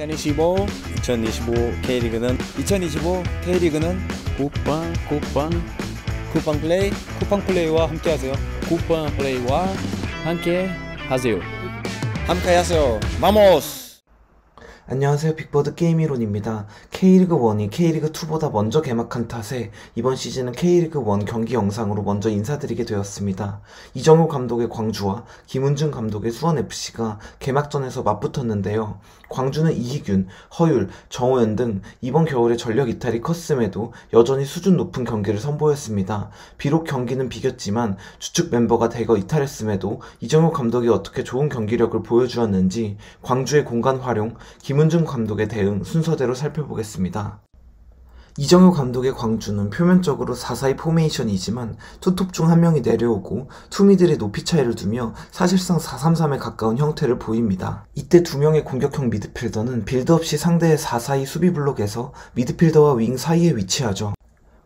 2025 K리그는 쿠팡 플레이와 함께하세요. 쿠팡 플레이와 함께 하세요. 마모스! 안녕하세요. 빅버드 게임이론입니다. K리그1이 K리그2보다 먼저 개막한 탓에 이번 시즌은 K리그1 경기 영상으로 먼저 인사드리게 되었습니다. 이정효 감독의 광주와 김은중 감독의 수원FC가 개막전에서 맞붙었는데요. 광주는 이희균, 허율, 정호연 등 이번 겨울에 전력 이탈이 컸음에도 여전히 수준 높은 경기를 선보였습니다. 비록 경기는 비겼지만 주축 멤버가 대거 이탈했음에도 이정효 감독이 어떻게 좋은 경기력을 보여주었는지 광주의 공간 활용, 김은중 감독의 대응 순서대로 살펴보겠습니다. 이정효 감독의 광주는 표면적으로 4-4-2 포메이션이지만 투톱 중 한 명이 내려오고 투미들의 높이 차이를 두며 사실상 4-3-3에 가까운 형태를 보입니다. 이때 두 명의 공격형 미드필더는 빌드업 시 상대의 4-4-2 수비 블록에서 미드필더와 윙 사이에 위치하죠.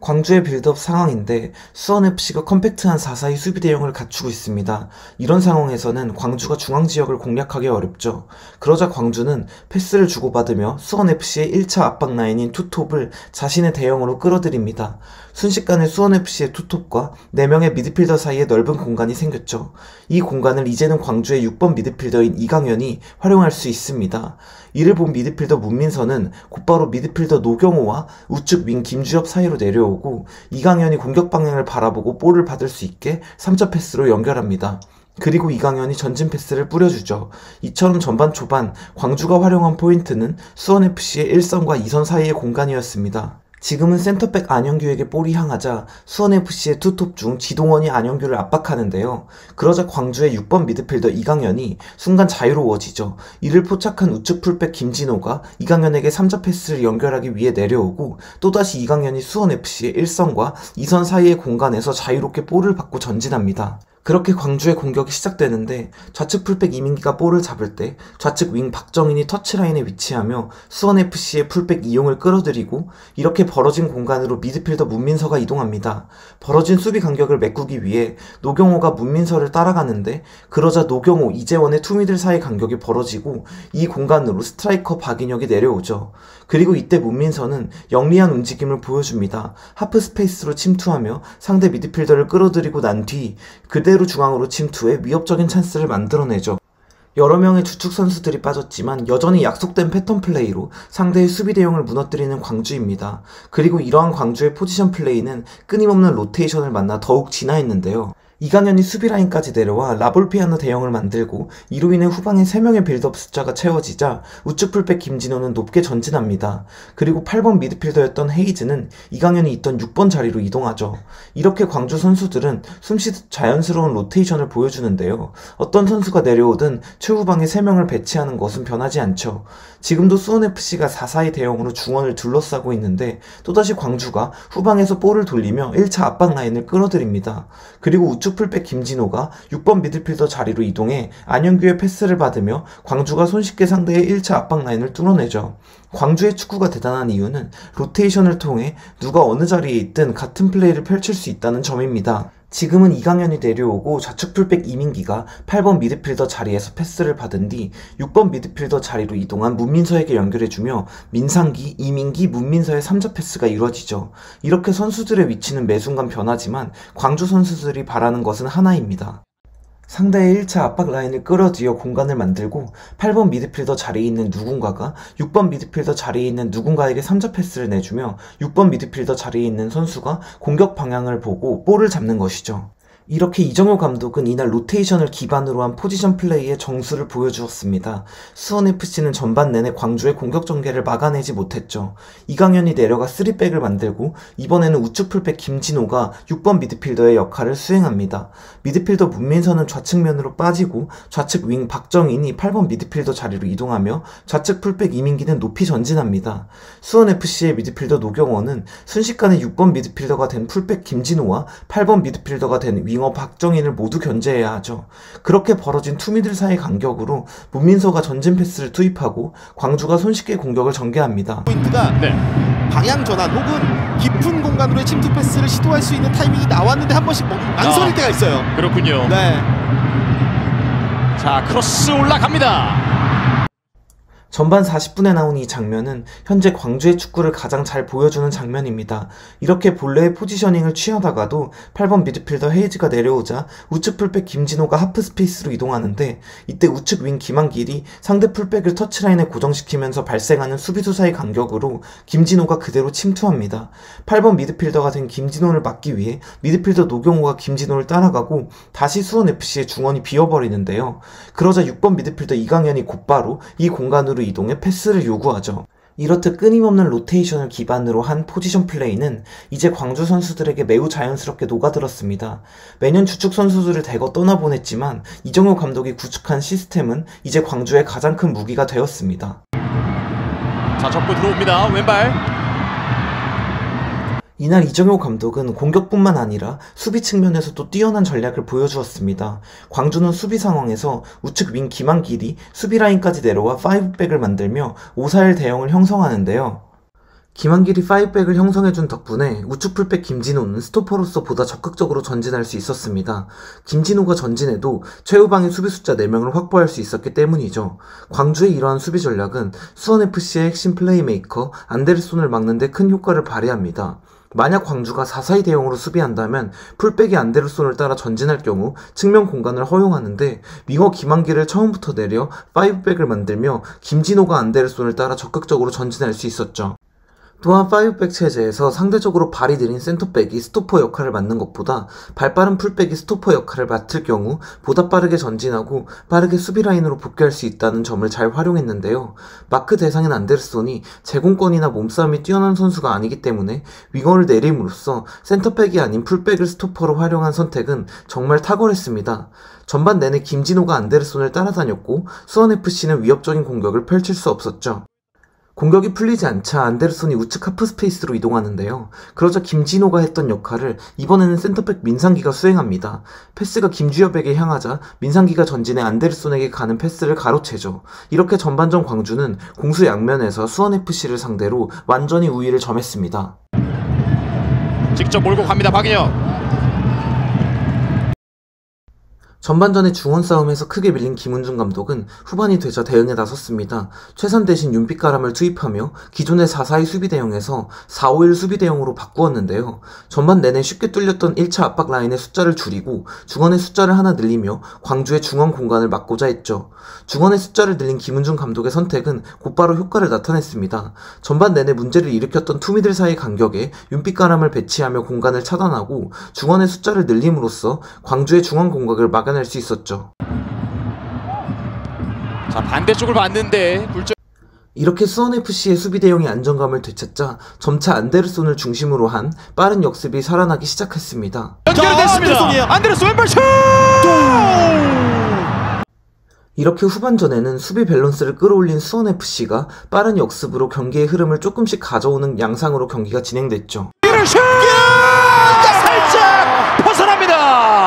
광주의 빌드업 상황인데 수원FC가 컴팩트한 4-4-2 수비 대형을 갖추고 있습니다. 이런 상황에서는 광주가 중앙지역을 공략하기 어렵죠. 그러자 광주는 패스를 주고받으며 수원FC의 1차 압박 라인인 투톱을 자신의 대형으로 끌어들입니다. 순식간에 수원FC의 투톱과 4명의 미드필더 사이에 넓은 공간이 생겼죠. 이 공간을 이제는 광주의 6번 미드필더인 이강현이 활용할 수 있습니다. 이를 본 미드필더 문민서는 곧바로 미드필더 노경호와 우측 윙 김주엽 사이로 내려오고 이강현이 공격 방향을 바라보고 볼을 받을 수 있게 3차 패스로 연결합니다. 그리고 이강현이 전진 패스를 뿌려주죠. 이처럼 전반 초반 광주가 활용한 포인트는 수원FC의 1선과 2선 사이의 공간이었습니다. 지금은 센터백 안영규에게 볼이 향하자 수원FC의 투톱 중 지동원이 안영규를 압박하는데요. 그러자 광주의 6번 미드필더 이강현이 순간 자유로워지죠. 이를 포착한 우측 풀백 김진호가 이강현에게 3자 패스를 연결하기 위해 내려오고 또다시 이강현이 수원FC의 1선과 2선 사이의 공간에서 자유롭게 볼을 받고 전진합니다. 그렇게 광주의 공격이 시작되는데 좌측 풀백 이민기가 볼을 잡을 때 좌측 윙 박정인이 터치라인에 위치하며 수원FC의 풀백 이용을 끌어들이고 이렇게 벌어진 공간으로 미드필더 문민서가 이동합니다. 벌어진 수비 간격을 메꾸기 위해 노경호가 문민서를 따라가는데 그러자 노경호, 이재원의 투미들 사이 간격이 벌어지고 이 공간으로 스트라이커 박인혁이 내려오죠. 그리고 이때 문민서는 영리한 움직임을 보여줍니다. 하프 스페이스로 침투하며 상대 미드필더를 끌어들이고 난 뒤 그대로 중앙으로 침투해 위협적인 찬스를 만들어내죠. 여러 명의 주축 선수들이 빠졌지만 여전히 약속된 패턴 플레이로 상대의 수비 대용을 무너뜨리는 광주입니다. 그리고 이러한 광주의 포지션 플레이는 끊임없는 로테이션을 만나 더욱 진화했는데요. 이강현이 수비라인까지 내려와 라볼피아노 대형을 만들고 이로 인해 후방에 3명의 빌드업 숫자가 채워지자 우측 풀백 김진호는 높게 전진합니다. 그리고 8번 미드필더였던 헤이즈는 이강현이 있던 6번 자리로 이동하죠. 이렇게 광주 선수들은 숨쉬듯 자연스러운 로테이션을 보여주는데요. 어떤 선수가 내려오든 최후방에 3명을 배치하는 것은 변하지 않죠. 지금도 수원FC가 4-4-2 대형으로 중원을 둘러싸고 있는데 또다시 광주가 후방에서 볼을 돌리며 1차 압박 라인을 끌어들입니다. 그리고 우측 풀백 김진호가 6번 미드필더 자리로 이동해 안영규의 패스를 받으며 광주가 손쉽게 상대의 1차 압박 라인을 뚫어내죠. 광주의 축구가 대단한 이유는 로테이션을 통해 누가 어느 자리에 있든 같은 플레이를 펼칠 수 있다는 점입니다. 지금은 이강현이 내려오고 좌측 풀백 이민기가 8번 미드필더 자리에서 패스를 받은 뒤 6번 미드필더 자리로 이동한 문민서에게 연결해주며 민상기, 이민기, 문민서의 3자 패스가 이루어지죠. 이렇게 선수들의 위치는 매 순간 변하지만 광주 선수들이 바라는 것은 하나입니다. 상대의 1차 압박 라인을 끌어들여 공간을 만들고 8번 미드필더 자리에 있는 누군가가 6번 미드필더 자리에 있는 누군가에게 3자 패스를 내주며 6번 미드필더 자리에 있는 선수가 공격 방향을 보고 볼을 잡는 것이죠. 이렇게 이정효 감독은 이날 로테이션을 기반으로 한 포지션 플레이의 정수를 보여주었습니다. 수원FC는 전반 내내 광주의 공격 전개를 막아내지 못했죠. 이강현이 내려가 3백을 만들고 이번에는 우측 풀백 김진호가 6번 미드필더의 역할을 수행합니다. 미드필더 문민서는 좌측면으로 빠지고 좌측 윙 박정인이 8번 미드필더 자리로 이동하며 좌측 풀백 이민기는 높이 전진합니다. 수원FC의 미드필더 노경원은 순식간에 6번 미드필더가 된 풀백 김진호와 8번 미드필더가 된 윙어 박정인을 모두 견제해야 하죠. 그렇게 벌어진 투미들 사이 간격으로 문민서가 전진 패스를 투입하고 광주가 손쉽게 공격을 전개합니다. 포인트가 방향 전환 혹은 깊은 공간으로의 침투 패스를 시도할 수 있는 타이밍이 나왔는데 한 번씩 망설일 때가 있어요. 그렇군요. 네. 자, 크로스 올라갑니다. 전반 40분에 나온 이 장면은 현재 광주의 축구를 가장 잘 보여주는 장면입니다. 이렇게 본래의 포지셔닝을 취하다가도 8번 미드필더 헤이즈가 내려오자 우측 풀백 김진호가 하프 스페이스로 이동하는데, 이때 우측 윙 김한길이 상대 풀백을 터치라인에 고정시키면서 발생하는 수비수 사이 간격으로 김진호가 그대로 침투합니다. 8번 미드필더가 된 김진호를 막기 위해 미드필더 노경호가 김진호를 따라가고 다시 수원FC의 중원이 비어버리는데요. 그러자 6번 미드필더 이강현이 곧바로 이 공간으로 이동해 패스를 요구하죠. 이렇듯 끊임없는 로테이션을 기반으로 한 포지션 플레이는 이제 광주 선수들에게 매우 자연스럽게 녹아들었습니다. 매년 주축 선수들을 대거 떠나보냈지만 이정효 감독이 구축한 시스템은 이제 광주의 가장 큰 무기가 되었습니다. 자, 접고 들어옵니다. 왼발. 이날 이정효 감독은 공격뿐만 아니라 수비 측면에서도 뛰어난 전략을 보여주었습니다. 광주는 수비 상황에서 우측 윙 김한길이 수비 라인까지 내려와 5백을 만들며 5-4-1 대형을 형성하는데요. 김한길이 5백을 형성해준 덕분에 우측 풀백 김진호는 스토퍼로서 보다 적극적으로 전진할 수 있었습니다. 김진호가 전진해도 최후방의 수비 숫자 4명을 확보할 수 있었기 때문이죠. 광주의 이러한 수비 전략은 수원FC의 핵심 플레이메이커 안데르손을 막는 데 큰 효과를 발휘합니다. 만약 광주가 4-4-2 대형으로 수비한다면 풀백이 안데르손을 따라 전진할 경우 측면 공간을 허용하는데, 윙어 김한길을 처음부터 내려 5백을 만들며 김진호가 안데르손을 따라 적극적으로 전진할 수 있었죠. 또한 5백 체제에서 상대적으로 발이 느린 센터백이 스토퍼 역할을 맡는 것보다 발빠른 풀백이 스토퍼 역할을 맡을 경우 보다 빠르게 전진하고 빠르게 수비 라인으로 복귀할 수 있다는 점을 잘 활용했는데요. 마크 대상인 안데르손이 제공권이나 몸싸움이 뛰어난 선수가 아니기 때문에 윙어를 내림으로써 센터백이 아닌 풀백을 스토퍼로 활용한 선택은 정말 탁월했습니다. 전반 내내 김진호가 안데르손을 따라다녔고 수원FC는 위협적인 공격을 펼칠 수 없었죠. 공격이 풀리지 않자 안데르손이 우측 하프 스페이스로 이동하는데요. 그러자 김진호가 했던 역할을 이번에는 센터백 민상기가 수행합니다. 패스가 김주엽에게 향하자 민상기가 전진해 안데르손에게 가는 패스를 가로채죠. 이렇게 전반전 광주는 공수 양면에서 수원FC를 상대로 완전히 우위를 점했습니다. 직접 몰고 갑니다. 박인혁. 전반전에 중원 싸움에서 크게 밀린 김은중 감독은 후반이 되자 대응에 나섰습니다. 최선 대신 윤빛가람을 투입하며 기존의 4-4-2 수비 대형에서 4-5-1 수비 대형으로 바꾸었는데요. 전반 내내 쉽게 뚫렸던 1차 압박 라인의 숫자를 줄이고 중원의 숫자를 하나 늘리며 광주의 중원 공간을 막고자 했죠. 중원의 숫자를 늘린 김은중 감독의 선택은 곧바로 효과를 나타냈습니다. 전반 내내 문제를 일으켰던 투미들 사이 간격에 윤빛가람을 배치하며 공간을 차단하고 중원의 숫자를 늘림으로써 광주의 중원 공격을 막아낼 수 있었죠. 자, 반대쪽을 봤는데 이렇게 수원FC의 수비 대형이 안정감을 되찾자 점차 안데르손을 중심으로 한 빠른 역습이 살아나기 시작했습니다. 연결됐습니다. 안데르손 왼발 슛! 이렇게 후반전에는 수비 밸런스를 끌어올린 수원FC가 빠른 역습으로 경기의 흐름을 조금씩 가져오는 양상으로 경기가 진행됐죠. 슛! 살짝 벗어납니다.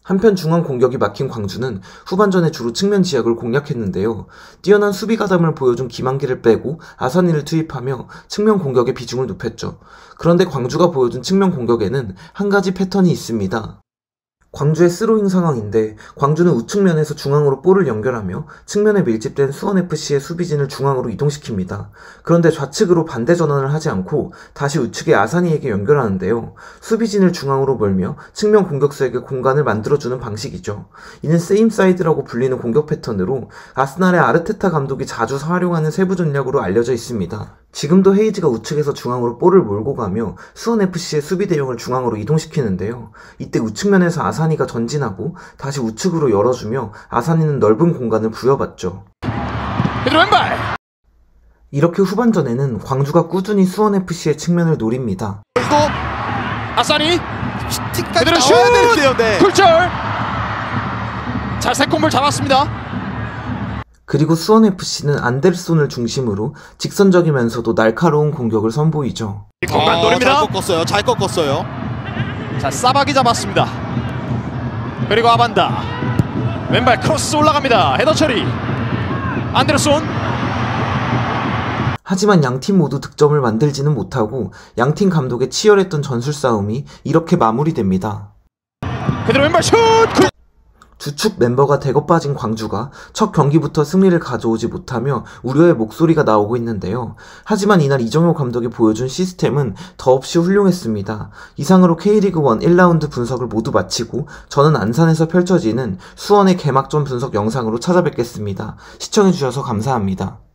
한편 중앙 공격이 막힌 광주는 후반전에 주로 측면 지역을 공략했는데요. 뛰어난 수비 가담을 보여준 김한길을 빼고 아사니를 투입하며 측면 공격의 비중을 높였죠. 그런데 광주가 보여준 측면 공격에는 한 가지 패턴이 있습니다. 광주의 스로잉 상황인데 광주는 우측면에서 중앙으로 볼을 연결하며 측면에 밀집된 수원FC의 수비진을 중앙으로 이동시킵니다. 그런데 좌측으로 반대 전환을 하지 않고 다시 우측의 아사니에게 연결하는데요. 수비진을 중앙으로 몰며 측면 공격수에게 공간을 만들어주는 방식이죠. 이는 세임사이드라고 불리는 공격 패턴으로 아스날의 아르테타 감독이 자주 활용하는 세부 전략으로 알려져 있습니다. 지금도 헤이즈가 우측에서 중앙으로 볼을 몰고 가며 수원FC의 수비 대형을 중앙으로 이동시키는데요. 이때 우측면에서 아사니가 전진하고 다시 우측으로 열어주며 아사니는 넓은 공간을 부여받죠. 왼발! 이렇게 후반전에는 광주가 꾸준히 수원FC의 측면을 노립니다. 그리고 아사니 슈팅까지 나와야 되는데요. 네. 굴절! 자, 새콤볼 잡았습니다. 그리고 수원FC는 안데르손을 중심으로 직선적이면서도 날카로운 공격을 선보이죠. 공간 노립니다. 잘 꺾었어요. 자, 싸박이 잡았습니다. 그리고 아반다 왼발 크로스 올라갑니다. 헤더 처리. 안데르손. 하지만 양팀 모두 득점을 만들지는 못하고 양팀 감독의 치열했던 전술 싸움이 이렇게 마무리됩니다. 그대로 왼발 슛! 주축 멤버가 대거 빠진 광주가 첫 경기부터 승리를 가져오지 못하며 우려의 목소리가 나오고 있는데요. 하지만 이날 이정효 감독이 보여준 시스템은 더없이 훌륭했습니다. 이상으로 K리그 1 1라운드 분석을 모두 마치고 저는 안산에서 펼쳐지는 수원의 개막전 분석 영상으로 찾아뵙겠습니다. 시청해주셔서 감사합니다.